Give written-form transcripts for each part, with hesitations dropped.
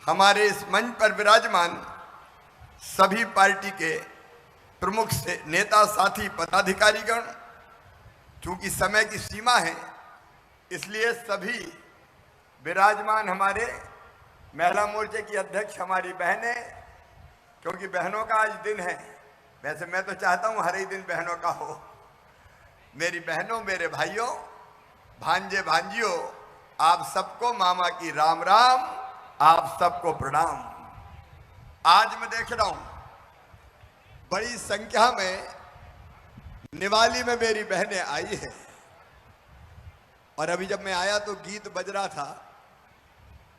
हमारे इस मंच पर विराजमान सभी पार्टी के प्रमुख से नेता साथी पदाधिकारीगण, चूंकि समय की सीमा है इसलिए सभी विराजमान हमारे महिला मोर्चे की अध्यक्ष हमारी बहनें, क्योंकि बहनों का आज दिन है। वैसे मैं तो चाहता हूं हर ही दिन बहनों का हो। मेरी बहनों, मेरे भाइयों, भांजे भांजियों, आप सबको मामा की राम राम, आप सबको प्रणाम। आज मैं देख रहा हूं बड़ी संख्या में निवाली में मेरी बहनें आई है, और अभी जब मैं आया तो गीत बज रहा था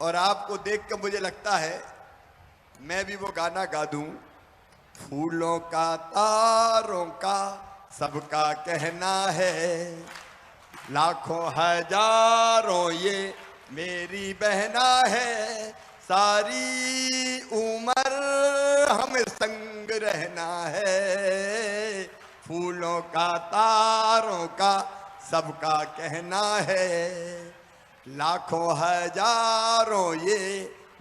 और आपको देख कर मुझे लगता है मैं भी वो गाना गा दूं। फूलों का तारों का सबका कहना है, लाखों हजारों ये मेरी बहना है, सारी उम्र हमें संग रहना है। फूलों का तारों का सबका कहना है, लाखों हजारों ये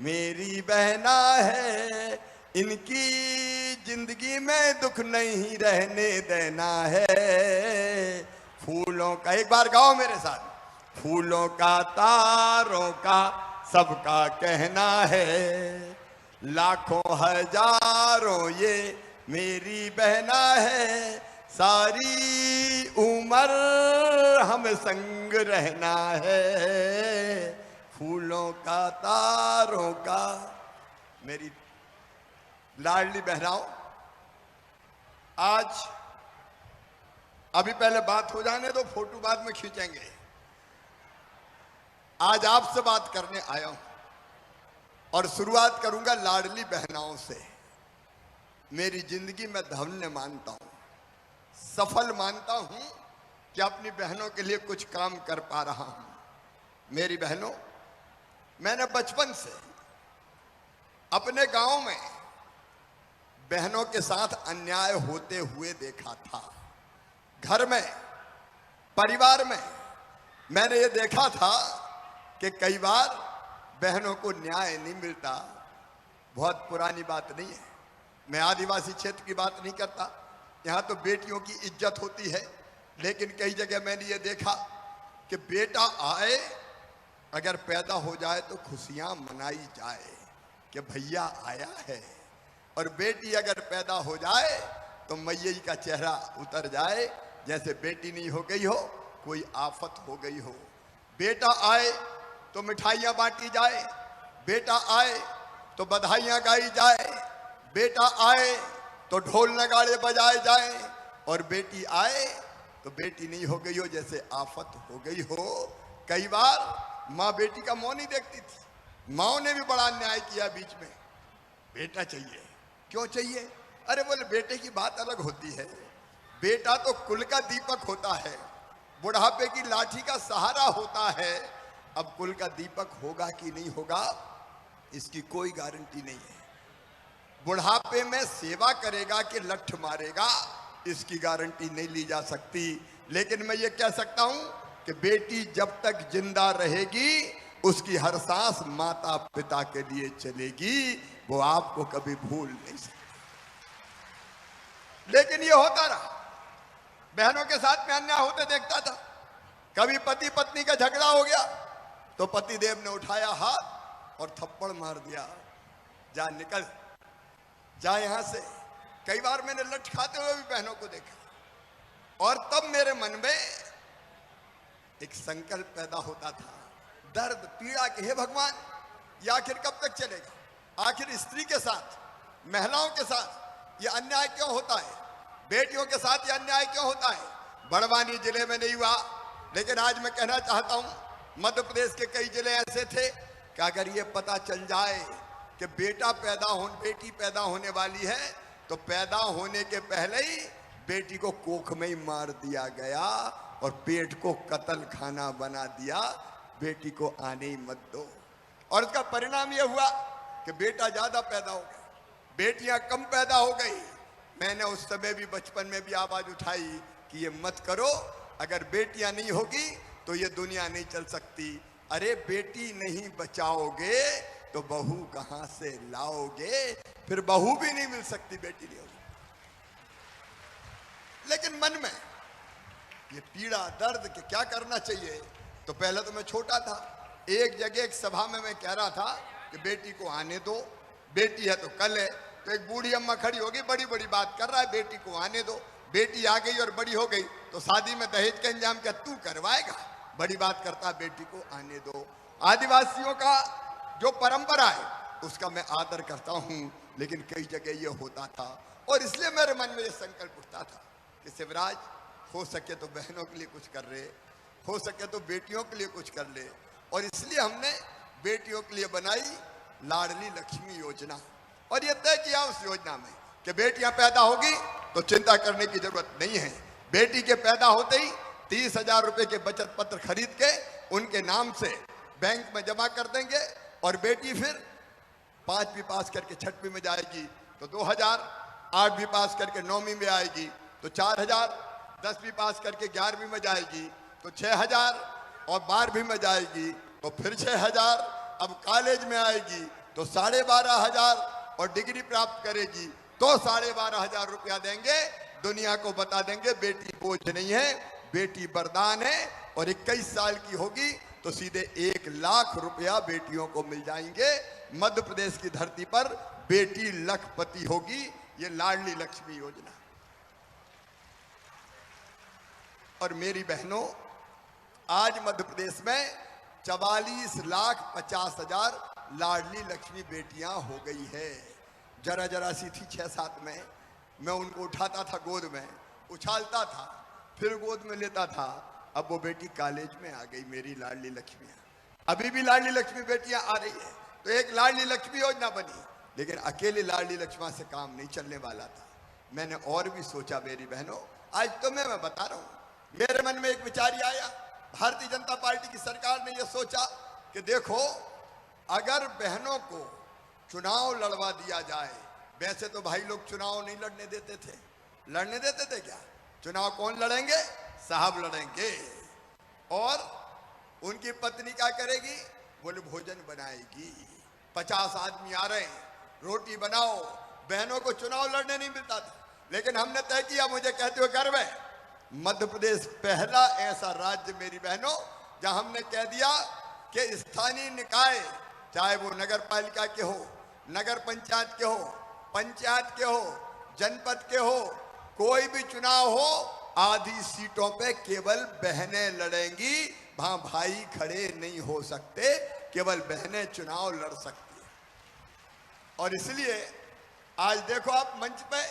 मेरी बहना है, इनकी जिंदगी में दुख नहीं रहने देना है। फूलों का, एक बार गाओ मेरे साथ। फूलों का तारों का सबका कहना है, लाखों हजारों ये मेरी बहना है, सारी उम्र हम संग रहना है। फूलों का तारों का। मेरी लाडली बहनाओं, आज अभी पहले बात हो जाने दो, फोटो बाद में खींचेंगे। आज आपसे बात करने आया हूं और शुरुआत करूंगा लाडली बहनाओं से। मेरी जिंदगी में धन्य मानता हूं, सफल मानता हूं कि अपनी बहनों के लिए कुछ काम कर पा रहा हूं। मेरी बहनों, मैंने बचपन से अपने गांव में बहनों के साथ अन्याय होते हुए देखा था। घर में, परिवार में मैंने ये देखा था कि कई बार बहनों को न्याय नहीं मिलता। बहुत पुरानी बात नहीं है, मैं आदिवासी क्षेत्र की बात नहीं करता, यहाँ तो बेटियों की इज्जत होती है। लेकिन कई जगह मैंने ये देखा कि बेटा आए, अगर पैदा हो जाए तो खुशियाँ मनाई जाए कि भैया आया है, और बेटी अगर पैदा हो जाए तो मैया का चेहरा उतर जाए जैसे बेटी नहीं हो गई हो, कोई आफत हो गई हो। बेटा आए तो मिठाइयाँ बांटी जाए, बेटा आए तो बधाइयाँ गाई जाए, बेटा आए तो ढोल नगाड़े बजाए जाए, और बेटी आए तो बेटी नहीं हो गई हो जैसे आफत हो गई हो। कई बार माँ बेटी का मुंह नहीं देखती थी। माँ ने भी बड़ा अन्याय किया बीच में। बेटा चाहिए, क्यों चाहिए? अरे बोले बेटे की बात अलग होती है। बेटा तो कुल का दीपक होता है, बुढ़ापे की लाठी का सहारा होता है। अब कुल का दीपक होगा कि नहीं होगा इसकी कोई गारंटी नहीं है। बुढ़ापे में सेवा करेगा कि लठ मारेगा इसकी गारंटी नहीं ली जा सकती। लेकिन मैं ये कह सकता हूं कि बेटी जब तक जिंदा रहेगी उसकी हर सांस माता पिता के लिए चलेगी, वो आपको कभी भूल नहीं सकती। लेकिन ये होता रहा, बहनों के साथ में अन्याय होते देखता था। कभी पति पत्नी का झगड़ा हो गया तो पति देव ने उठाया हाथ और थप्पड़ मार दिया, जा निकल, जा यहां से। कई बार मैंने लठ खाते हुए भी बहनों को देखा, और तब मेरे मन में एक संकल्प पैदा होता था, दर्द पीड़ा के, हे भगवान ये आखिर कब तक चलेगा? आखिर स्त्री के साथ, महिलाओं के साथ ये अन्याय क्यों होता है? बेटियों के साथ ये अन्याय क्यों होता है? बड़वानी जिले में नहीं हुआ, लेकिन आज मैं कहना चाहता हूं मध्य प्रदेश के कई जिले ऐसे थे कि अगर ये पता चल जाए कि बेटी पैदा होने वाली है तो पैदा होने के पहले ही बेटी को कोख में ही मार दिया गया और पेट को कत्ल खाना बना दिया, बेटी को आने ही मत दो। और इसका परिणाम यह हुआ कि बेटा ज्यादा पैदा हो गया, बेटियां कम पैदा हो गई। मैंने उस समय भी, बचपन में भी आवाज उठाई कि ये मत करो, अगर बेटियां नहीं होगी तो ये दुनिया नहीं चल सकती। अरे बेटी नहीं बचाओगे तो बहू कहां से लाओगे? फिर बहू भी नहीं मिल सकती, बेटी नहीं होगी। लेकिन मन में ये पीड़ा दर्द कि क्या करना चाहिए। तो पहले तो मैं छोटा था, एक जगह एक सभा में मैं कह रहा था कि बेटी को आने दो, बेटी है तो कल है। तो एक बूढ़ी अम्मा खड़ी होगी, बड़ी बड़ी बात कर रहा है, बेटी को आने दो। बेटी आ गई और बड़ी हो गई तो शादी में दहेज का इंतजाम क्या तू करवाएगा? बड़ी बात करता है, बेटी को आने दो। आदिवासियों का जो परंपरा है उसका मैं आदर करता हूं, लेकिन कई जगह ये होता था। और इसलिए मेरे मन में ये संकल्प उठता था कि शिवराज हो सके तो बहनों के लिए कुछ कर रहे, हो सके तो बेटियों के लिए कुछ कर ले। और इसलिए हमने बेटियों के लिए बनाई लाडली लक्ष्मी योजना। और ये तय किया उस योजना में कि बेटियां पैदा होगी तो चिंता करने की जरूरत नहीं है। बेटी के पैदा होते ही 30,000 रुपए के बचत पत्र खरीद के उनके नाम से बैंक में जमा कर देंगे। और बेटी फिर 5वीं पास करके 6वीं में जाएगी तो 2,000, 8वीं पास करके 9वीं में आएगी तो 4,000, 10वीं पास करके 11वीं में जाएगी तो 6,000, और 12वीं में जाएगी तो फिर 6,000। अब कॉलेज में आएगी तो 12,500, और डिग्री प्राप्त करेगी तो 12,500 रुपया देंगे। दुनिया को बता देंगे बेटी बोझ नहीं है, बेटी वरदान है। और 21 साल की होगी तो सीधे 1 लाख रुपया बेटियों को मिल जाएंगे। मध्य प्रदेश की धरती पर बेटी लखपति होगी। ये लाडली लक्ष्मी योजना। और मेरी बहनों, आज मध्य प्रदेश में 44,50,000 लाडली लक्ष्मी बेटियां हो गई है। जरा जरा सी थी 6-7 में, मैं उनको उठाता था गोद में, उछालता था, फिर गोद में लेता था। अब वो बेटी कॉलेज में आ गई, मेरी लाडली लक्ष्मी। अभी भी लाडली लक्ष्मी बेटियां आ रही है। तो एक लाडली लक्ष्मी योजना बनी, लेकिन अकेले लाडली लक्ष्मी से काम नहीं चलने वाला था। मैंने और भी सोचा मेरी बहनों, आज तो मैं बता रहा हूं, मेरे मन में एक विचार आया। भारतीय जनता पार्टी की सरकार ने यह सोचा कि देखो, अगर बहनों को चुनाव लड़वा दिया जाए, वैसे तो भाई लोग चुनाव नहीं लड़ने देते थे। लड़ने देते थे क्या? चुनाव कौन लड़ेंगे? साहब लड़ेंगे। और उनकी पत्नी क्या करेगी? बोले भोजन बनाएगी। 50 आदमी आ रहे हैं, रोटी बनाओ। बहनों को चुनाव लड़ने नहीं मिलता था। लेकिन हमने तय किया, मुझे कहते हुए गर्व है, मध्य प्रदेश पहला ऐसा राज्य मेरी बहनों जहां हमने कह दिया कि स्थानीय निकाय, चाहे वो नगर पालिका के हो, नगर पंचायत के हो, पंचायत के हो, जनपद के हो, कोई भी चुनाव हो, आधी सीटों पे केवल बहनें लड़ेंगी। वहां भाई खड़े नहीं हो सकते, केवल बहनें चुनाव लड़ सकती है। और इसलिए आज देखो आप मंच पे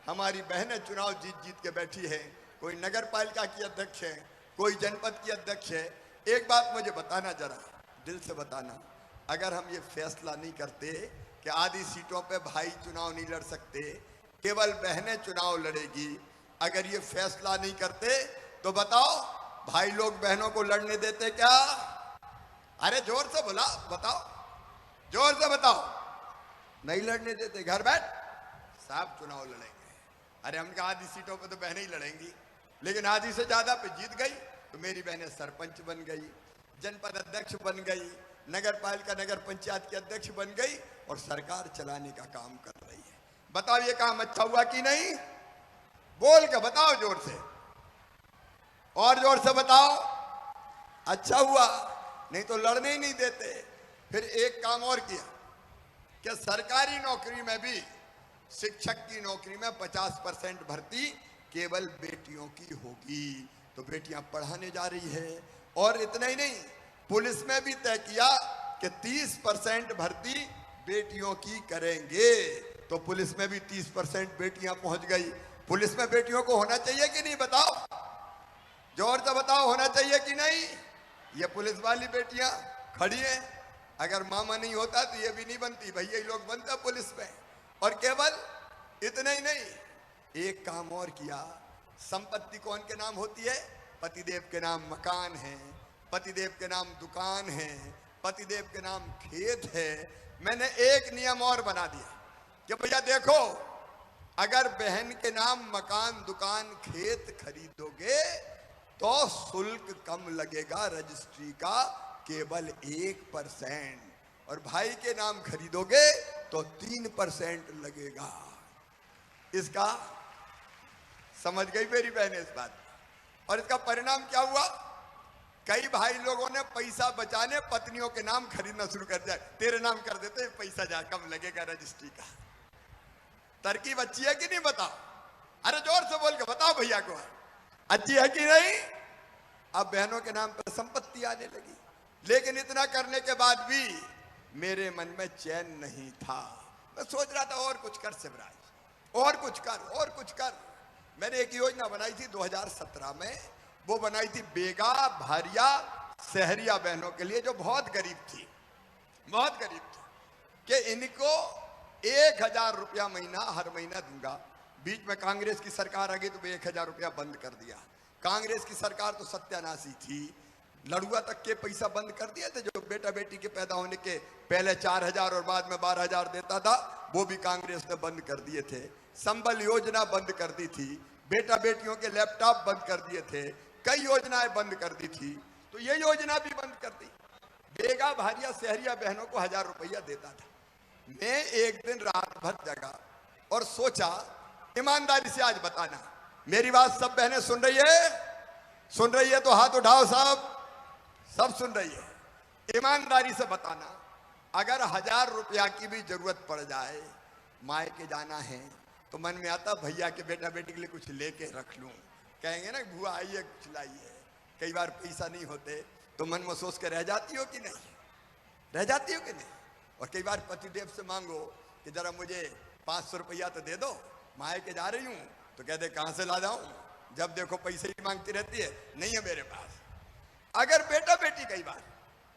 हमारी बहनें चुनाव जीत जीत के बैठी है। कोई नगर पालिका की अध्यक्ष है, कोई जनपद की अध्यक्ष है। एक बात मुझे बताना, जरा दिल से बताना, अगर हम ये फैसला नहीं करते कि आधी सीटों पे भाई चुनाव नहीं लड़ सकते, केवल बहनें चुनाव लड़ेगी, अगर ये फैसला नहीं करते तो बताओ भाई लोग बहनों को लड़ने देते क्या? अरे जोर से बोला, बताओ, जोर से बताओ। नहीं लड़ने देते, घर बैठ साहब चुनाव लड़ेंगे। अरे हम कहा आधी सीटों पे तो बहनें ही लड़ेंगी, लेकिन आधी से ज्यादा पे जीत गई तो मेरी बहनें सरपंच बन गई, जनपद अध्यक्ष बन गई, नगर पालिका नगर पंचायत की अध्यक्ष बन गई और सरकार चलाने का काम कर रही है। बताओ ये काम अच्छा हुआ कि नहीं? बोल के बताओ जोर से, और जोर से बताओ। अच्छा हुआ, नहीं तो लड़ने ही नहीं देते। फिर एक काम और किया कि सरकारी नौकरी में भी, शिक्षक की नौकरी में 50% भर्ती केवल बेटियों की होगी। तो बेटियां पढ़ाने जा रही है। और इतना ही नहीं, पुलिस में भी तय किया कि 30% भर्ती बेटियों की करेंगे। तो पुलिस में भी 30% बेटियां पहुंच गई। पुलिस में बेटियों को होना चाहिए कि नहीं? बताओ, जोर से बताओ, होना चाहिए कि नहीं? ये पुलिस वाली बेटियां खड़ी हैं, अगर मामा नहीं होता तो ये भी नहीं बनती, भैया लोग बनते पुलिस में। और केवल इतना ही नहीं, एक काम और किया, संपत्ति कौन के नाम होती है? पतिदेव के नाम मकान है, पतिदेव के नाम दुकान है, पतिदेव के नाम खेत है। मैंने एक नियम और बना दिया कि भैया देखो, अगर बहन के नाम मकान दुकान खेत खरीदोगे तो शुल्क कम लगेगा रजिस्ट्री का, केवल 1%। और भाई के नाम खरीदोगे तो 3% लगेगा। इसका समझ गई मेरी बहन इस बात। और इसका परिणाम क्या हुआ? कई भाई लोगों ने पैसा बचाने पत्नियों के नाम खरीदना शुरू कर दिया। तेरे नाम कर देते, पैसा जा कम लगेगा रजिस्ट्री का। तरकीब अच्छी है कि नहीं बताओ? अरे जोर से बोल के बताओ भैया को, अच्छी है कि नहीं? अब बहनों के नाम पर संपत्ति आने लगी। लेकिन इतना करने के बाद भी मेरे मन में चैन नहीं था। मैं सोच रहा था और कुछ कर शिवराज, और कुछ कर, और कुछ कर। मैंने एक योजना बनाई थी 2017 में। वो बनाई थी बेगा, भारिया, शहरिया बहनों के लिए जो बहुत गरीब थी, बहुत गरीब थी, कि इनको 1000 रुपया महीना हर महीना दूंगा। बीच में कांग्रेस की सरकार आ गई तो 1000 रुपया बंद कर दिया। कांग्रेस की सरकार तो सत्यानाशी थी, लड़ुआ तक के पैसा बंद कर दिए थे। जो बेटा बेटी के पैदा होने के पहले 4000 और बाद में 12000 देता था, वो भी कांग्रेस ने बंद कर दिए थे। संबल योजना बंद कर दी थी, बेटा बेटियों के लैपटॉप बंद कर दिए थे, कई योजनाएं बंद कर दी थी। तो ये योजना भी बंद कर दी। बेगा, भारिया, शहरिया बहनों को 1000 रुपया देता था। मैं एक दिन रात भर जगा और सोचा, ईमानदारी से आज बताना, मेरी बात सब बहनें सुन रही है? सुन रही है तो हाथ उठाओ साहब, सब सुन रही है। ईमानदारी से बताना, अगर 1000 रुपया की भी जरूरत पड़ जाए, मायके जाना है, तो मन में आता भैया के बेटा बेटी के लिए कुछ लेके रख लूं। कहेंगे ना बुआ आइए कुछ लाइए। कई बार पैसा नहीं होते तो मन में सोच के रह जाती हो कि नहीं? रह जाती हो कि नहीं? और कई बार पतिदेव से मांगो कि जरा मुझे 500 रुपया तो दे दो, मायके जा रही हूं, तो कहते कहां से ला जाऊं, जब देखो पैसे ही मांगती रहती है, नहीं है मेरे पास। अगर बेटा बेटी, कई बार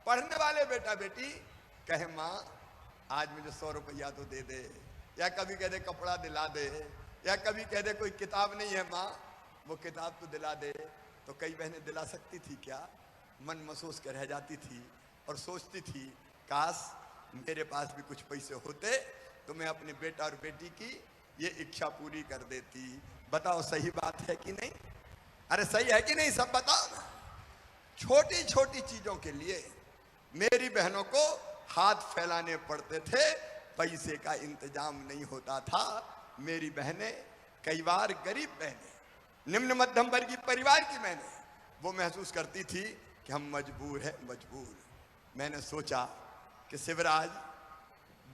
पढ़ने वाले बेटा बेटी कहे माँ आज मुझे 100 रुपया तो दे दे, या कभी कह दे कपड़ा दिला दे, या कभी कह दे कोई किताब नहीं है माँ वो किताब तो दिला दे, तो कई बहनें दिला सकती थी क्या? मन में सोच कर रह जाती थी और सोचती थी काश मेरे पास भी कुछ पैसे होते तो मैं अपने बेटा और बेटी की ये इच्छा पूरी कर देती। बताओ सही बात है कि नहीं? अरे सही है कि नहीं? सब बताओ ना। छोटी छोटी चीजों के लिए मेरी बहनों को हाथ फैलाने पड़ते थे, पैसे का इंतजाम नहीं होता था। मेरी बहनें, कई बार गरीब बहनें, निम्न मध्यम वर्गीय परिवार की बहनें, वो महसूस करती थी कि हम मजबूर हैं, मजबूर। मैंने सोचा कि शिवराज,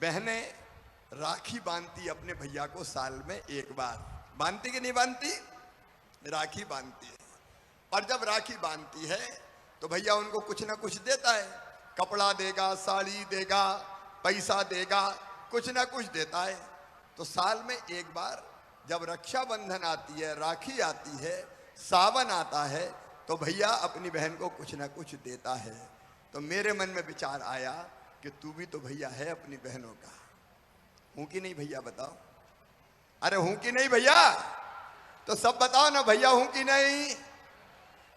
बहनें राखी बांधती अपने भैया को साल में एक बार, बांधती कि नहीं बांधती? राखी बांधती है। और जब राखी बांधती है तो भैया उनको कुछ ना कुछ देता है, कपड़ा देगा, साड़ी देगा, पैसा देगा, कुछ ना कुछ देता है। तो साल में एक बार जब रक्षाबंधन आती है, राखी आती है, सावन आता है, तो भैया अपनी बहन को कुछ ना कुछ देता है। तो मेरे मन में विचार आया कि तू भी तो भैया है अपनी बहनों का, हूं कि नहीं भैया? बताओ। अरे हूं कि नहीं भैया? तो सब बताओ ना, भैया हूं कि नहीं?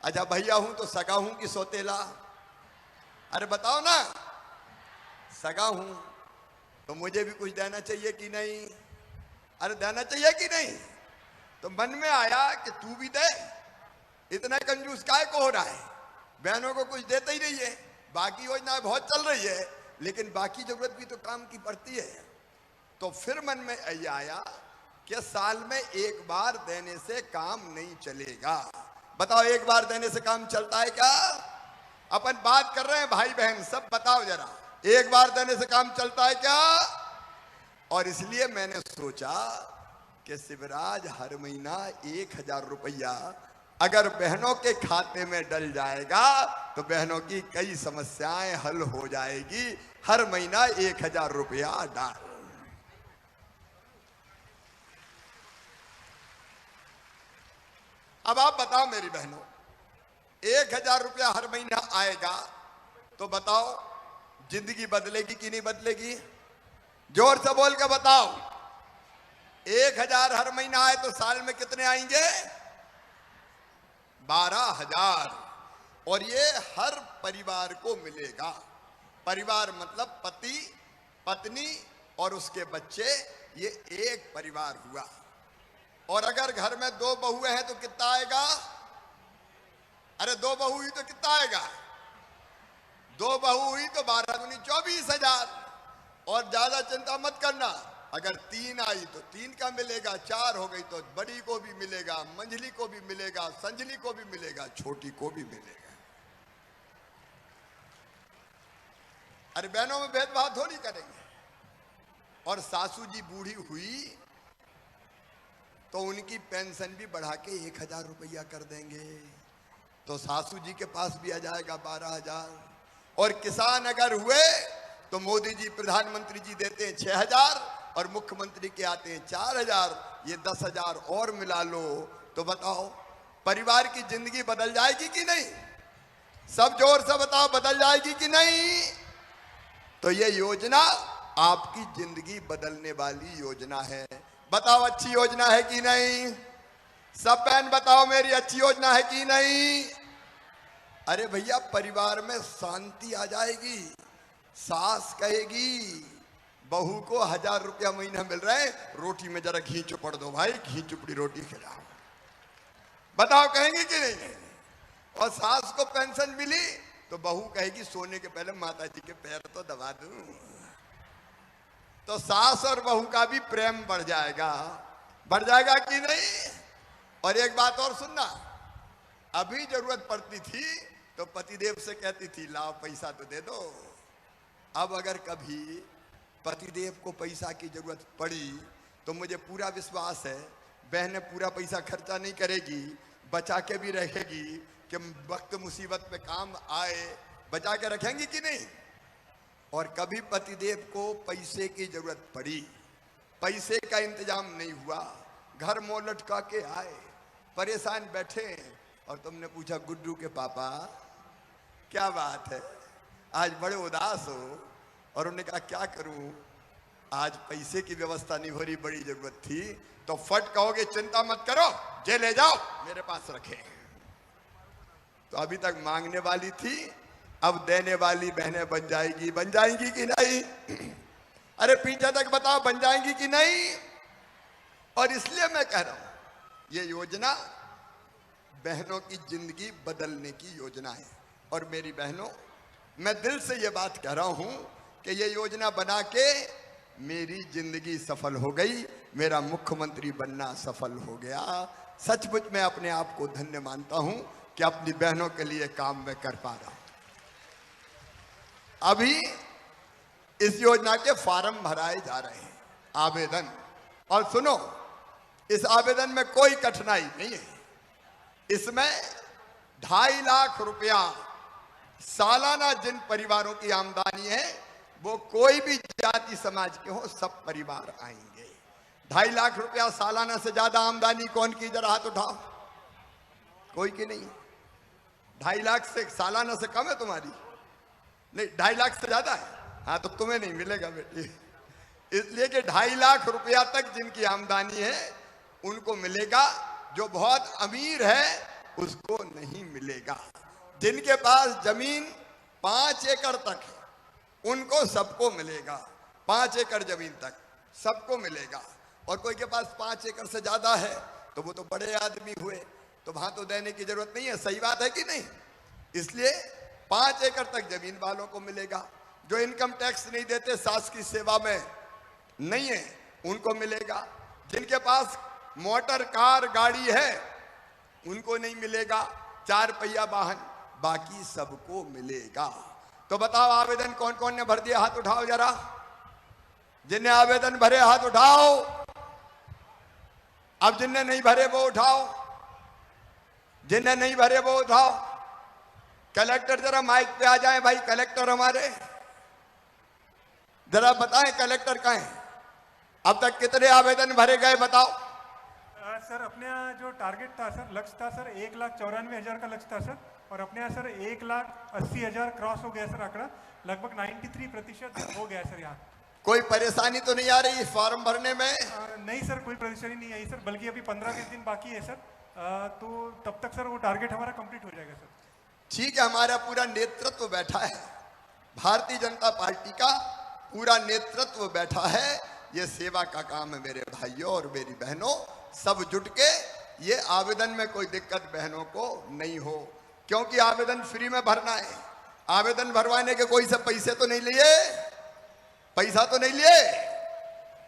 अच्छा भैया हूं तो सगा हूं कि सौतेला? अरे बताओ ना। सगा हूं तो मुझे भी कुछ देना चाहिए कि नहीं? अरे देना चाहिए कि नहीं? तो मन में आया कि तू भी दे। इतना कंजूस काहे को हो रहा है? बहनों को कुछ देते ही नहीं है। बाकी योजनाएं बहुत चल रही है, लेकिन बाकी जरूरत भी तो काम की पड़ती है। तो फिर मन में यह आया कि साल में एक बार देने से काम नहीं चलेगा। बताओ एक बार देने से काम चलता है क्या? अपन बात कर रहे हैं भाई बहन, सब बताओ जरा, एक बार देने से काम चलता है क्या? और इसलिए मैंने सोचा कि शिवराज हर महीना 1000 रुपया अगर बहनों के खाते में डल जाएगा तो बहनों की कई समस्याएं हल हो जाएगी। हर महीना 1000 रुपया डाल। अब आप बताओ मेरी बहनों, 1000 रुपया हर महीना आएगा तो बताओ जिंदगी बदलेगी कि नहीं बदलेगी? जोर से बोल के बताओ। 1000 हर महीना आए तो साल में कितने आएंगे? 12000। और ये हर परिवार को मिलेगा। परिवार मतलब पति, पत्नी और उसके बच्चे, ये एक परिवार हुआ। और अगर घर में 2 बहुएं हैं तो कितना आएगा? अरे 2 बहू ही तो कितना आएगा? 2 बहू हुई तो 12 दूनी 24,000। और ज्यादा चिंता मत करना, अगर 3 आई तो 3 का मिलेगा, 4 हो गई तो बड़ी को भी मिलेगा, मंझली को भी मिलेगा, संजली को भी मिलेगा, छोटी को भी मिलेगा। अरे बहनों में भेदभाव थोड़ी करेंगे। और सासू जी बूढ़ी हुई तो उनकी पेंशन भी बढ़ा के 1,000 रुपया कर देंगे, तो सासू जी के पास भी आ जाएगा 12,000। और किसान अगर हुए तो मोदी जी प्रधानमंत्री जी देते हैं 6,000 और मुख्यमंत्री के आते हैं 4,000, ये 10,000 और मिला लो तो बताओ परिवार की जिंदगी बदल जाएगी कि नहीं? सब जोर से बताओ, बदल जाएगी कि नहीं? तो ये योजना आपकी जिंदगी बदलने वाली योजना है। बताओ अच्छी योजना है कि नहीं? सब बहन बताओ मेरी अच्छी योजना है कि नहीं? अरे भैया परिवार में शांति आ जाएगी। सास कहेगी बहू को 1,000 रुपया महीना मिल रहा है, रोटी में जरा घी चुपड़ दो भाई, घी चुपड़ी रोटी खिलाओ। बताओ कहेंगे कि नहीं? और सास को पेंशन मिली तो बहू कहेगी सोने के पहले माता जी के पैर तो दबा दूं। तो सास और बहू का भी प्रेम बढ़ जाएगा कि नहीं? और एक बात और सुनना, अभी जरूरत पड़ती थी तो पतिदेव से कहती थी लाओ पैसा तो दे दो। अब अगर कभी पतिदेव को पैसा की जरूरत पड़ी तो मुझे पूरा विश्वास है बहनें पूरा पैसा खर्चा नहीं करेगी, बचा के भी रखेगी कि वक्त मुसीबत पे काम आए, बचा के रखेंगी कि नहीं? और कभी पतिदेव को पैसे की जरूरत पड़ी, पैसे का इंतजाम नहीं हुआ, घर मुंह लटका के आए, परेशान बैठे और तुमने पूछा गुड्डू के पापा क्या बात है, आज बड़े उदास हो? और उन्होंने कहा क्या करूं, आज पैसे की व्यवस्था नहीं हो रही, बड़ी जरूरत थी। तो फट कहोगे चिंता मत करो, जे ले जाओ मेरे पास रखे। तो अभी तक मांगने वाली थी, अब देने वाली बहनें बन जाएंगी कि नहीं? अरे पीछे तक बताओ बन जाएंगी कि नहीं? और इसलिए मैं कह रहा हूं ये योजना बहनों की जिंदगी बदलने की योजना है। और मेरी बहनों, मैं दिल से ये बात कह रहा हूं कि ये योजना बना के मेरी जिंदगी सफल हो गई, मेरा मुख्यमंत्री बनना सफल हो गया। सचमुच मैं अपने आप को धन्य मानता हूं कि अपनी बहनों के लिए काम मैं कर पा रहा हूं। अभी इस योजना के फॉर्म भराए जा रहे हैं, आवेदन। और सुनो, इस आवेदन में कोई कठिनाई नहीं है। इसमें 2.5 लाख रुपया सालाना जिन परिवारों की आमदनी है, वो कोई भी जाति समाज के हो, सब परिवार आएंगे। 2.5 लाख रुपया सालाना से ज्यादा आमदनी कौन की, जरा हाथ उठाओ। कोई की नहीं। 2.5 लाख से सालाना से कम है तुम्हारी? नहीं, 2.5 लाख से ज्यादा है। हाँ तो तुम्हें नहीं मिलेगा बेटी, इसलिए कि 2.5 लाख रुपया तक जिनकी आमदनी है उनको मिलेगा। जो बहुत अमीर है उसको नहीं मिलेगा। जिनके पास जमीन 5 एकड़ तक है उनको सबको मिलेगा, 5 एकड़ जमीन तक सबको मिलेगा। और कोई के पास 5 एकड़ से ज्यादा है तो वो तो बड़े आदमी हुए, तो वहां तो देने की जरूरत नहीं है। सही बात है कि नहीं? इसलिए 5 एकड़ तक जमीन वालों को मिलेगा। जो इनकम टैक्स नहीं देते, सास की सेवा में नहीं है, उनको मिलेगा। जिनके पास मोटर कार गाड़ी है उनको नहीं मिलेगा, 4 पहिया वाहन, बाकी सबको मिलेगा। तो बताओ आवेदन कौन कौन ने भर दिया, हाथ उठाओ जरा। जिनने आवेदन भरे हाथ उठाओ। अब जिनने नहीं भरे वो उठाओ, जिनने नहीं भरे वो उठाओ। कलेक्टर जरा माइक पे आ जाए भाई, कलेक्टर हमारे जरा बताएं कलेक्टर कहाँ हैं? अब तक कितने आवेदन भरे गए बताओ। सर अपने यहाँ जो टारगेट था सर, लक्ष्य था सर 1,94,000 का लक्ष्य था सर, और अपने यहाँ सर 1,80,000 क्रॉस हो गया सर आंकड़ा, लगभग 93% हो गया सर यहाँ। कोई परेशानी तो नहीं आ रही इस फॉर्म भरने में? नहीं सर, कोई परेशानी नहीं आई सर, बल्कि अभी 15-20 दिन बाकी है सर, तो तब तक सर वो टारगेट हमारा कंप्लीट हो जाएगा सर। ठीक है, हमारा पूरा नेतृत्व बैठा है, भारतीय जनता पार्टी का पूरा नेतृत्व बैठा है। ये सेवा का काम है मेरे भाइयों और मेरी बहनों, सब जुट के ये आवेदन में कोई दिक्कत बहनों को नहीं हो, क्योंकि आवेदन फ्री में भरना है। आवेदन भरवाने के कोई से पैसे तो नहीं लिए, पैसा तो नहीं लिए।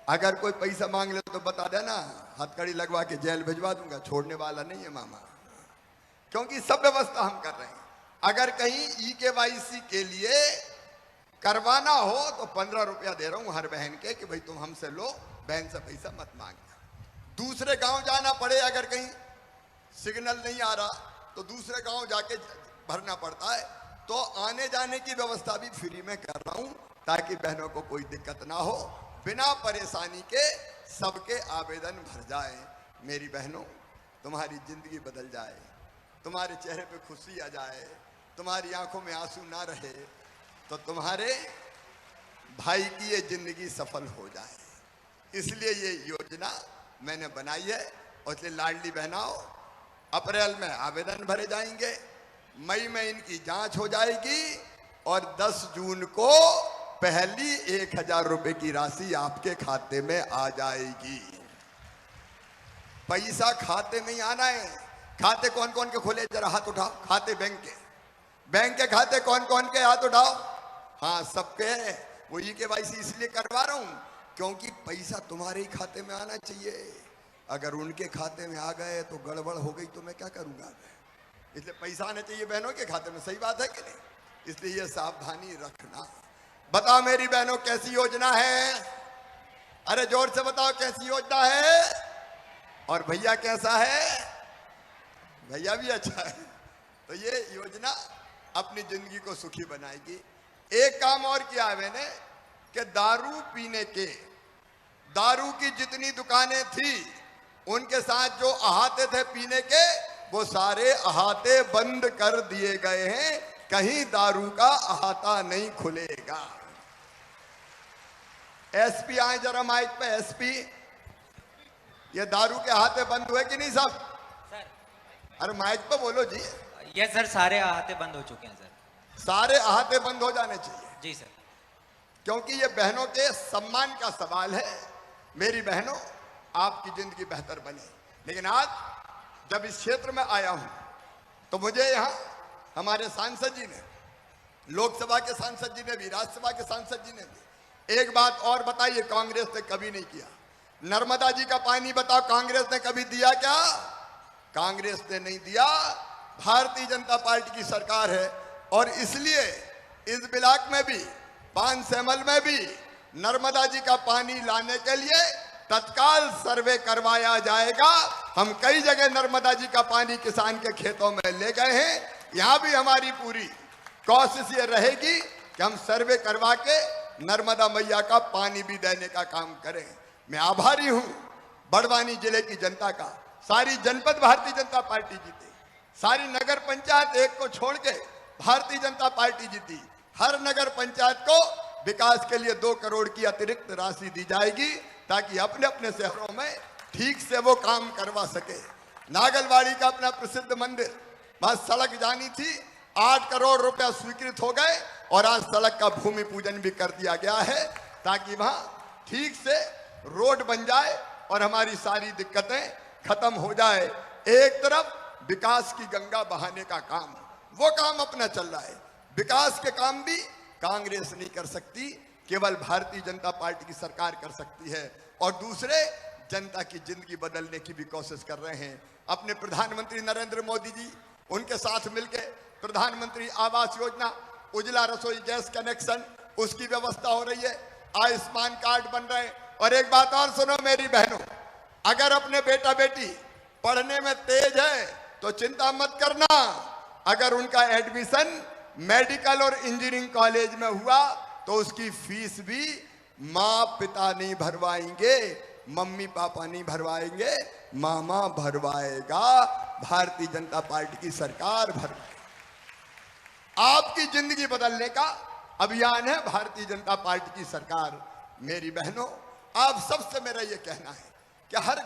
अगर कोई पैसा मांग ले तो बता देना, हथकड़ी लगवा के जेल भिजवा दूंगा, छोड़ने वाला नहीं है मामा, क्योंकि सब व्यवस्था हम कर रहे हैं। अगर कहीं EKYC के लिए करवाना हो तो 15 रुपया दे रहा हूं हर बहन के कि भाई तुम हमसे लो, बहन से पैसा मत मांगना। दूसरे गांव जाना पड़े, अगर कहीं सिग्नल नहीं आ रहा तो दूसरे गांव जाके भरना पड़ता है, तो आने जाने की व्यवस्था भी फ्री में कर रहा हूं ताकि बहनों को कोई दिक्कत ना हो, बिना परेशानी के सबके आवेदन भर जाए। मेरी बहनों, तुम्हारी जिंदगी बदल जाए, तुम्हारे चेहरे पे खुशी आ जाए, तुम्हारी आंखों में आंसू ना रहे, तो तुम्हारे भाई की ये जिंदगी सफल हो जाए। इसलिए ये योजना मैंने बनाई है। और इसलिए लाडली बहनाओं, अप्रैल में आवेदन भरे जाएंगे, मई में इनकी जांच हो जाएगी और 10 जून को पहली 1000 रुपए की राशि आपके खाते में आ जाएगी। पैसा खाते में ही आना है। खाते कौन कौन के खोले, जरा हाथ उठाओ। खाते बैंक के खाते कौन कौन के, हाथ उठाओ। हाँ, सबके। वो EKYC इसलिए करवा रहा हूं क्योंकि पैसा तुम्हारे ही खाते में आना चाहिए। अगर उनके खाते में आ गए तो गड़बड़ हो गई तो मैं क्या करूंगा। इसलिए पैसा आना चाहिए बहनों के खाते में। सही बात है कि नहीं? इसलिए ये सावधानी रखना। बताओ मेरी बहनों, कैसी योजना है? अरे जोर से बताओ कैसी योजना है। और भैया कैसा है? भैया भी अच्छा है। तो ये योजना अपनी जिंदगी को सुखी बनाएगी। एक काम और किया है मैंने कि दारू पीने के, दारू की जितनी दुकानें थी उनके साथ जो अहाते थे पीने के, वो सारे अहाते बंद कर दिए गए हैं। कहीं दारू का अहाता नहीं खुलेगा। SP आए जरा माइक पे। SP, ये दारू के अहाते बंद हुए कि नहीं सब? सर, अरे माइक पे बोलो जी। यस सर, सारे अहाते बंद हो चुके हैं सर। सारे अहाते बंद हो जाने चाहिए जी सर। क्योंकि ये बहनों के सम्मान का सवाल है। मेरी बहनों, आपकी जिंदगी बेहतर बने। लेकिन आज जब इस क्षेत्र में आया हूं तो मुझे यहां हमारे सांसद जी ने, लोकसभा के सांसद जी ने भी, राज्यसभा के सांसद जी ने भी एक बात और बताई, कांग्रेस ने कभी नहीं किया। नर्मदा जी का पानी बताओ, कांग्रेस ने कभी दिया क्या? कांग्रेस ने नहीं दिया। भारतीय जनता पार्टी की सरकार है और इसलिए इस ब्लॉक में भी, पानसेमल में भी नर्मदा जी का पानी लाने के लिए तत्काल सर्वे करवाया जाएगा। हम कई जगह नर्मदा जी का पानी किसान के खेतों में ले गए हैं। यहां भी हमारी पूरी कोशिश ये रहेगी कि हम सर्वे करवा के नर्मदा मैया का पानी भी देने का काम करें। मैं आभारी हूं बड़वानी जिले की जनता का। सारी जनपद भारतीय जनता पार्टी जीती, सारी नगर पंचायत एक को छोड़ के भारतीय जनता पार्टी जीती। हर नगर पंचायत को विकास के लिए 2 करोड़ की अतिरिक्त राशि दी जाएगी ताकि अपने अपने शहरों में ठीक से वो काम करवा सके। नागलवाड़ी का अपना प्रसिद्ध मंदिर, वहां सड़क जानी थी, 8 करोड़ रुपया स्वीकृत हो गए और आज सड़क का भूमि पूजन भी कर दिया गया है ताकि वहां ठीक से रोड बन जाए और हमारी सारी दिक्कतें खत्म हो जाए। एक तरफ विकास की गंगा बहाने का काम, वो काम अपना चल रहा है। विकास के काम भी कांग्रेस नहीं कर सकती, केवल भारतीय जनता पार्टी की सरकार कर सकती है। और दूसरे, जनता की जिंदगी बदलने की भी कोशिश कर रहे हैं। अपने प्रधानमंत्री नरेंद्र मोदी जी, उनके साथ मिलकर प्रधानमंत्री आवास योजना, उज्ज्वला रसोई गैस कनेक्शन, उसकी व्यवस्था हो रही है। आयुष्मान कार्ड बन रहे हैं। और एक बात और सुनो मेरी बहनों, अगर अपने बेटा बेटी पढ़ने में तेज है तो चिंता मत करना। अगर उनका एडमिशन मेडिकल और इंजीनियरिंग कॉलेज में हुआ तो उसकी फीस भी माँ पिता नहीं भरवाएंगे, मम्मी पापा नहीं भरवाएंगे, मामा भरवाएगा। भारतीय जनता पार्टी की सरकार भरवाएगी। आपकी जिंदगी बदलने का अभियान है भारतीय जनता पार्टी की सरकार। मेरी बहनों, आप सबसे मेरा यह कहना है कि हर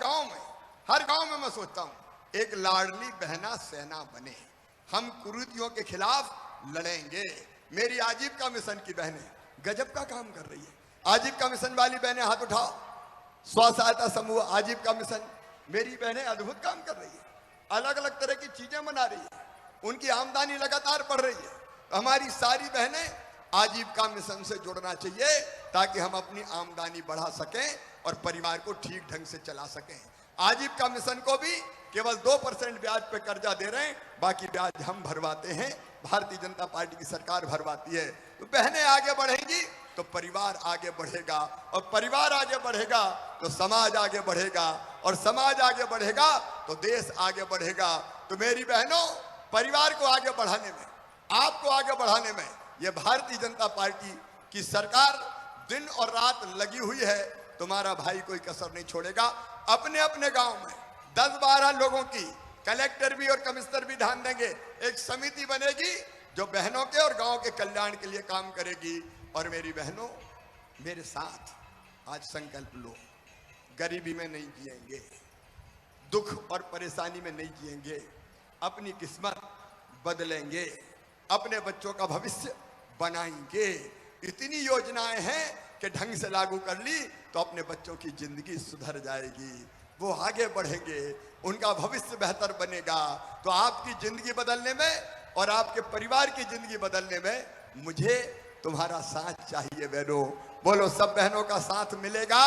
गांव में मैं सोचता हूं एक लाडली बहना सेना बने। हम कुरीतियों के खिलाफ लड़ेंगे। मेरी आजीविका मिशन की बहनें गजब का काम कर रही है। आजीविका मिशन वाली बहनें हाथ उठाओ। स्व सहायता समूह आजीविका मिशन, मेरी बहनें अद्भुत काम कर रही है। अलग अलग तरह की चीजें बना रही है। उनकी आमदनी लगातार बढ़ रही है। तो हमारी सारी बहनें आजीविका मिशन से जुड़ना चाहिए ताकि हम अपनी आमदनी बढ़ा सकें और परिवार को ठीक ढंग से चला सकें। आजीविका मिशन को भी केवल 2% ब्याज पे कर्जा दे रहे हैं, बाकी ब्याज हम भरवाते हैं, भारतीय जनता पार्टी की सरकार भरवाती है। तो बहनें आगे बढ़ेंगी तो परिवार आगे बढ़ेगा, और परिवार आगे बढ़ेगा तो समाज आगे बढ़ेगा, और समाज आगे बढ़ेगा तो देश आगे बढ़ेगा। तो मेरी बहनों, परिवार को आगे बढ़ाने में, आपको आगे बढ़ाने में ये भारतीय जनता पार्टी की सरकार दिन और रात लगी हुई है। तुम्हारा भाई कोई कसर नहीं छोड़ेगा। अपने अपने गांव में 10-12 लोगों की, कलेक्टर भी और कमिश्नर भी ध्यान देंगे, एक समिति बनेगी जो बहनों के और गांव के कल्याण के लिए काम करेगी। और मेरी बहनों, मेरे साथ आज संकल्प लो, गरीबी में नहीं जिएंगे, दुख और परेशानी में नहीं जिएंगे, अपनी किस्मत बदलेंगे, अपने बच्चों का भविष्य बनाएंगे। इतनी योजनाएं हैं कि ढंग से लागू कर ली तो अपने बच्चों की जिंदगी सुधर जाएगी, वो आगे बढ़ेंगे, उनका भविष्य बेहतर बनेगा। तो आपकी जिंदगी बदलने में और आपके परिवार की जिंदगी बदलने में मुझे तुम्हारा साथ चाहिए बहनों। बोलो, सब बहनों का साथ मिलेगा?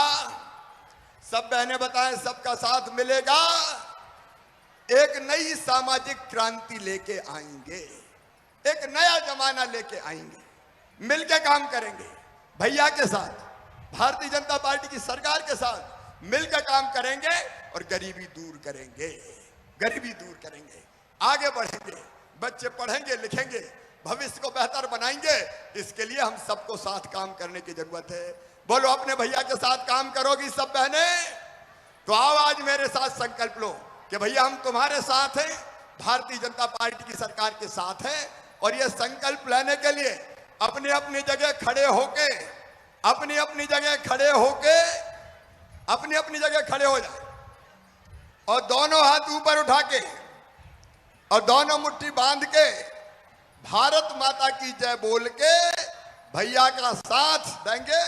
सब बहनें बताएं, सबका साथ मिलेगा? एक नई सामाजिक क्रांति लेके आएंगे, एक नया जमाना लेके आएंगे, मिलके काम करेंगे, भैया के साथ, भारतीय जनता पार्टी की सरकार के साथ मिलकर काम करेंगे और गरीबी दूर करेंगे, गरीबी दूर करेंगे, आगे बढ़ेंगे, बच्चे पढ़ेंगे लिखेंगे, भविष्य को बेहतर बनाएंगे। इसके लिए हम सबको साथ काम करने की जरूरत है। बोलो, अपने भैया के साथ काम करोगी सब बहनें? तो आओ आज मेरे साथ संकल्प लो कि भैया हम तुम्हारे साथ हैं, भारतीय जनता पार्टी की सरकार के साथ हैं। और ये संकल्प लेने के लिए अपनी अपनी जगह खड़े होके, अपनी अपनी जगह खड़े होके, अपनी अपनी जगह खड़े हो जाए और दोनों हाथ ऊपर उठा के और दोनों मुट्ठी बांध के भारत माता की जय बोल के भैया का साथ देंगे,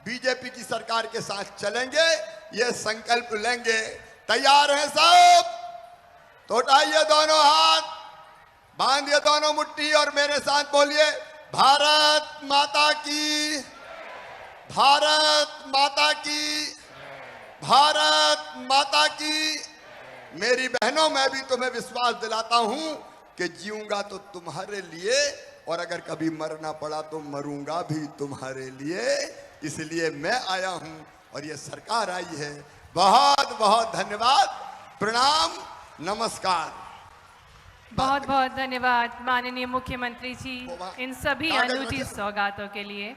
बीजेपी की सरकार के साथ चलेंगे, ये संकल्प लेंगे। तैयार हैं सब? तो उठाइए दोनों हाथ, बांधिए दोनों मुट्ठी और मेरे साथ बोलिए, भारत माता की, भारत माता की, भारत माता की। मेरी बहनों, मैं भी तुम्हें विश्वास दिलाता हूं कि जीऊंगा तो तुम्हारे लिए, और अगर कभी मरना पड़ा तो मरूंगा भी तुम्हारे लिए। इसलिए मैं आया हूं और ये सरकार आई है। बहुत बहुत धन्यवाद, प्रणाम, नमस्कार। बहुत बहुत धन्यवाद माननीय मुख्यमंत्री जी इन सभी अनूठी सौगातों के लिए।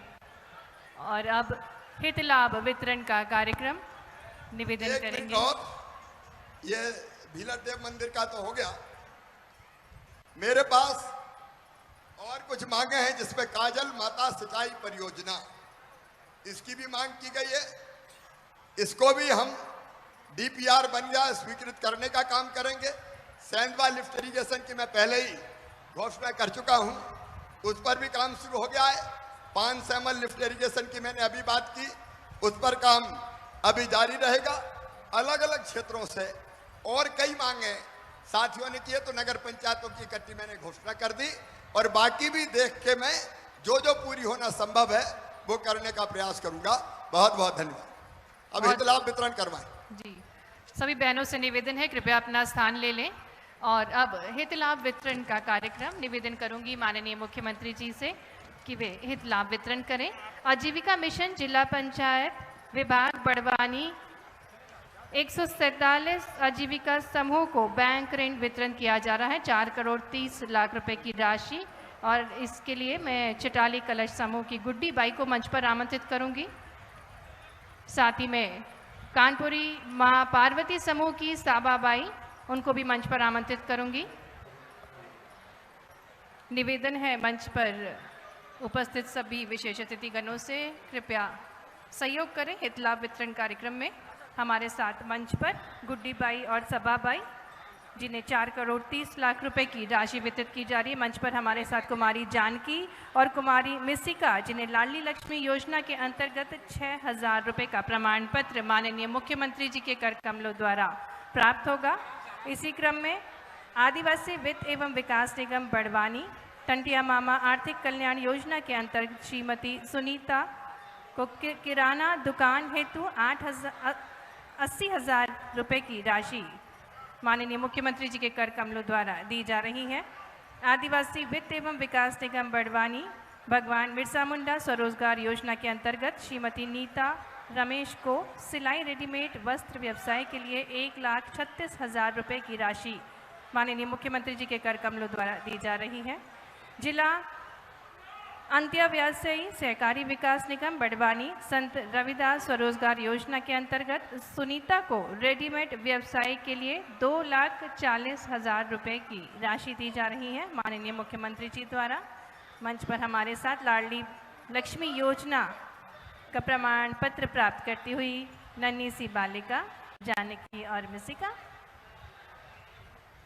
और अब हित लाभ वितरण का कार्यक्रम निवेदन करेंगे। और ये भीलर देव मंदिर का तो हो गया, मेरे पास और कुछ मांगे हैं, जिसमें काजल माता सिंचाई परियोजना, इसकी भी मांग की गई है। इसको भी हम डीपीआर बन गया स्वीकृत करने का काम करेंगे। सेंधवा लिफ्ट इरिगेशन की मैं पहले ही घोषणा कर चुका हूं, उस पर भी काम शुरू हो गया है। 5 सैमल लिफ्ट इरिगेशन की मैंने अभी बात की, उस पर काम अभी जारी रहेगा। अलग अलग क्षेत्रों से और कई मांगे साथियों ने किए, तो नगर पंचायतों की इकट्ठी मैंने घोषणा कर दी, और बाकी भी देख के मैं जो जो पूरी होना संभव है वो करने का प्रयास करूंगा। बहुत बहुत धन्यवाद। अब हित लाभ वितरण करवाएं। जी, सभी बहनों से निवेदन है, कृपया अपना स्थान ले लें। और अब हित लाभ वितरण का कार्यक्रम निवेदन करूंगी माननीय मुख्यमंत्री जी से कि वे हित लाभ वितरण करें। आजीविका मिशन जिला पंचायत विभाग बड़वानी 147 आजीविका समूह को बैंक ऋण वितरण किया जा रहा है, 4 करोड़ 30 लाख रुपए की राशि। और इसके लिए मैं चिटाली कलश समूह की गुड्डी बाई को मंच पर आमंत्रित करूंगी। साथ ही में कानपुरी मां पार्वती समूह की साबा बाई, उनको भी मंच पर आमंत्रित करूंगी। निवेदन है मंच पर उपस्थित सभी विशेष अतिथिगणों से कृपया सहयोग करें हित लाभ वितरण कार्यक्रम में। हमारे साथ मंच पर गुड्डी बाई और सबा बाई, जिन्हें 4 करोड़ 30 लाख रुपए की राशि वितरित की जा रही है। मंच पर हमारे साथ कुमारी जानकी और कुमारी मिसिका, जिन्हें लाडली लक्ष्मी योजना के अंतर्गत 6000 रुपए का प्रमाण पत्र माननीय मुख्यमंत्री जी के कर कमलों द्वारा प्राप्त होगा। इसी क्रम में आदिवासी वित्त एवं विकास निगम बड़वानी टंटिया मामा आर्थिक कल्याण योजना के अंतर्गत श्रीमती सुनीता को किराना दुकान हेतु 80,000 रुपये की राशि माननीय मुख्यमंत्री जी के कर कमलों द्वारा दी जा रही है। आदिवासी वित्त एवं विकास निगम बड़वानी भगवान बिरसा मुंडा स्वरोजगार योजना के अंतर्गत श्रीमती नीता रमेश को सिलाई रेडीमेड वस्त्र व्यवसाय के लिए 1,36,000 रुपये की राशि माननीय मुख्यमंत्री जी के कर कमलों द्वारा दी जा रही है। जिला अंत्योदय सहकारी विकास निगम बड़वानी संत रविदास स्वरोजगार योजना के अंतर्गत सुनीता को रेडीमेड व्यवसाय के लिए 2,40,000 रुपये की राशि दी जा रही है माननीय मुख्यमंत्री जी द्वारा। मंच पर हमारे साथ लाडली लक्ष्मी योजना का प्रमाण पत्र प्राप्त करती हुई नन्ही सी बालिका जानकी और मिसिका।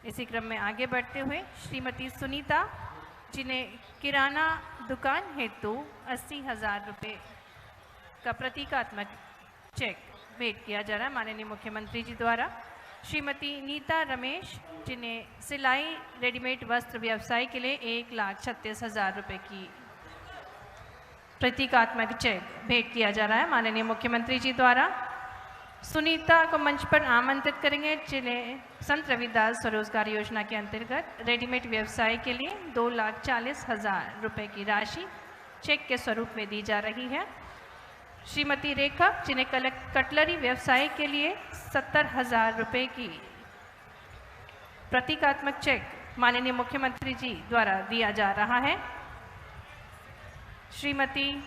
इसी क्रम में आगे बढ़ते हुए श्रीमती सुनीता जिन्हें किराना दुकान हेतु 80,000 रुपये का प्रतीकात्मक चेक भेंट किया जा रहा है माननीय मुख्यमंत्री जी द्वारा। श्रीमती नीता रमेश जिन्हें सिलाई रेडीमेड वस्त्र व्यवसाय के लिए 1,36,000 रुपये की प्रतीकात्मक चेक भेंट किया जा रहा है माननीय मुख्यमंत्री जी द्वारा। सुनीता को मंच पर आमंत्रित करेंगे जिन्हें संत रविदास स्वरोजगार योजना के अंतर्गत रेडीमेड व्यवसाय के लिए 2,40,000 रुपये की राशि चेक के स्वरूप में दी जा रही है। श्रीमती रेखा जिन्हें कटलरी व्यवसाय के लिए 70,000 रुपये की प्रतीकात्मक चेक माननीय मुख्यमंत्री जी द्वारा दिया जा रहा है। श्रीमती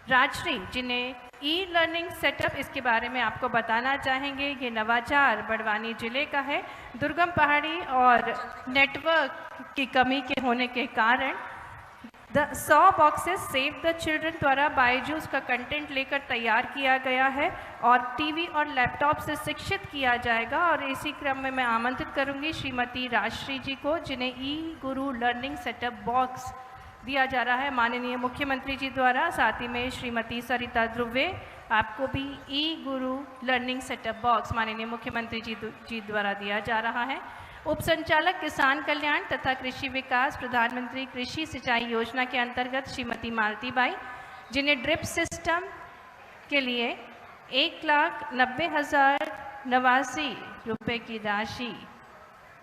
राजश्री जिन्हें ई लर्निंग सेटअप, इसके बारे में आपको बताना चाहेंगे, ये नवाचार बड़वानी जिले का है। दुर्गम पहाड़ी और नेटवर्क की कमी के होने के कारण 100 बॉक्सेस सेव द चिल्ड्रन द्वारा बायजूस का कंटेंट लेकर तैयार किया गया है और टीवी और लैपटॉप से शिक्षित किया जाएगा। और इसी क्रम में मैं आमंत्रित करूंगी श्रीमती राजश्री जी को जिन्हें ई गुरु लर्निंग सेटअप बॉक्स दिया जा रहा है माननीय मुख्यमंत्री जी द्वारा। साथ ही में श्रीमती सरिता ध्रुवे आपको भी ई गुरु लर्निंग सेटअप बॉक्स माननीय मुख्यमंत्री जी द्वारा दिया जा रहा है। उप संचालक किसान कल्याण तथा कृषि विकास प्रधानमंत्री कृषि सिंचाई योजना के अंतर्गत श्रीमती मालती बाई जिन्हें ड्रिप सिस्टम के लिए 1,90,089 रुपये की राशि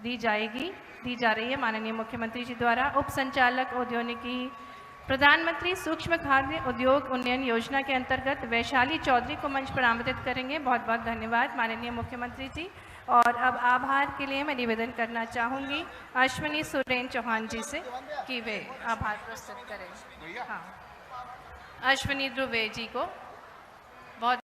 दी जा रही है माननीय मुख्यमंत्री जी द्वारा। उप संचालक औद्योगिकी प्रधानमंत्री सूक्ष्म खाद्य उद्योग उन्नयन योजना के अंतर्गत वैशाली चौधरी को मंच पर आमंत्रित करेंगे। बहुत बहुत धन्यवाद माननीय मुख्यमंत्री जी। और अब आभार के लिए मैं निवेदन करना चाहूँगी अश्विनी सुरेन चौहान जी से कि वे आभार प्रस्तुत करें। हाँ, अश्विनी ध्रुवे जी को बहुत